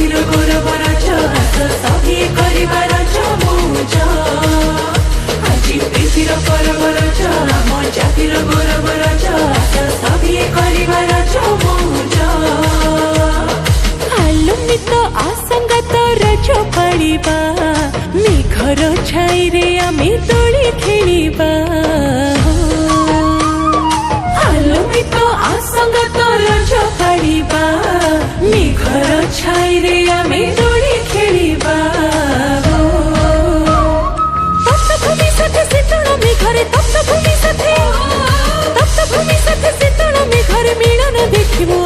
ଜାତିର ଗୌରବ ରଜ ଆସ ସଭିଏ କରିବା ରଜ ମଉଜ ଆଜି ପ୍ରୀତିର ପର୍ବ ରଜ ଆମ ଜାତିର ଗୌରବ ରଜ ଆସ ସଭିଏ କରିବା ରଜ ମଉଜ ଆଲୋମିତ ଆସଙ୍ଗତ ରଜ ପାଳିବା ମେଘର ଛାଇରେ ଆମେ ଦୋଳି ଖେଳିବା ଆଲୋମିତ ଆସଙ୍ଗତ ରଜ ପାଳିବା ମେଘର ଛାଇରେ ଆମେ ଦୋଳି ଖେଳିବା ତପ୍ତଭୂମି ସାଥେ ଶୀତଳ ମେଘରେ ତପ୍ତଭୂମି ସାଥେ ଶୀତଳ ମେଘରେ ମିଳନ ଦେଖିବୁ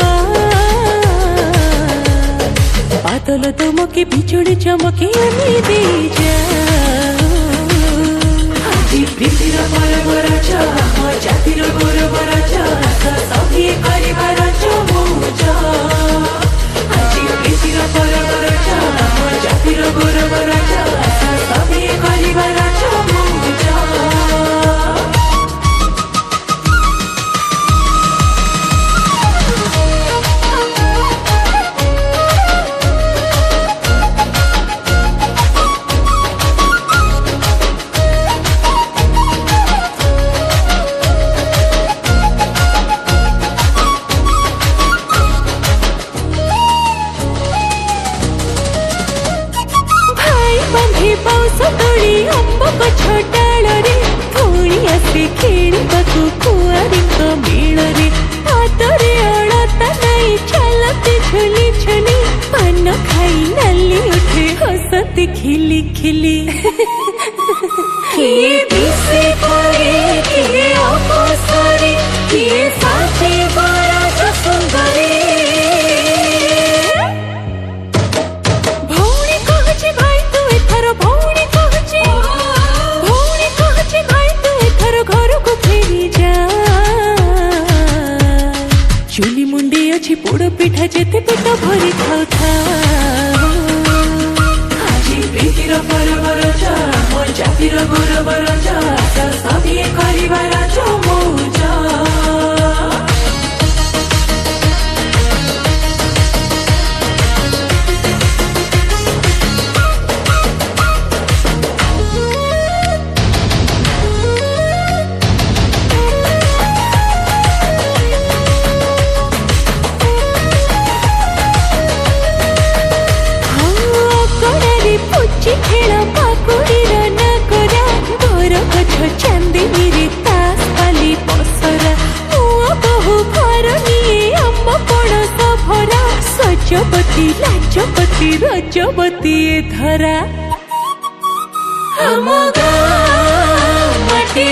ବାଦଲ ତମକେ ବିଜୁଳି ଚମକେ ଆମେ ଦେଇଯା ଆଜି ପ୍ରୀତିର ପର୍ବ ରଜ ଆମ ଜାତିର ଗୌରବ ରଜ ଆସ ସଭିଏ କରିବା ରଜ ମଉଜ ଆଜି ପ୍ରୀତିର ପର୍ବ ରଜ ଆମ ଜାତିର ଗୌରବ ରଜ ଆସ ସଭିଏ କରିବା ରଜ ମଉଜ ବାଉଁଶ ଦୋଳି ଆମ୍ବ ଗଛ ଡାଳରେ ପୁଣି ଆସେ ଖେଳିବାକୁ କୁଆରୀଙ୍କ ମେଳରେ ହାତରେ ଅଳତା ନାଇଁ ଚାଲନ୍ତି ଝୁଲି ଝୁଲି ପାନ ଖାଇ ନାଲି ଉଠେ ହସନ୍ତି ଖିଲି ଖିଲି କିଏ ଦିଶେ ପରେ କିଏ ଅବସରେ କିଏ ସାଜିବ ରଜ ସୁନ୍ଦରୀ चुली मुंडी अच्छी पोड़ पिठा जेते पेट भरी खाऊ था ଆଜି ପ୍ରୀତିର ପର୍ବ ରଜ ଆମ ଜାତିର ଗୌରବ ରଜ ଆସ ସଭିଏ କରିବା ରଜ ମଉଜ ଖେଳ ପାକୁଡ଼ିର ନାଗରା ଘର ଗଛ ଚାନ୍ଦିନୀରେ ତାସ ପାଲି ବସରା ମୁଅ ବହୁ ଘର ନିଏ ଆମ୍ବ ପଣସ ଭରା ସଜବତୀ ଲାଜବତୀ ରଜବତୀ ଏ ଧରା ଆମ ଗାଁ ମାଟି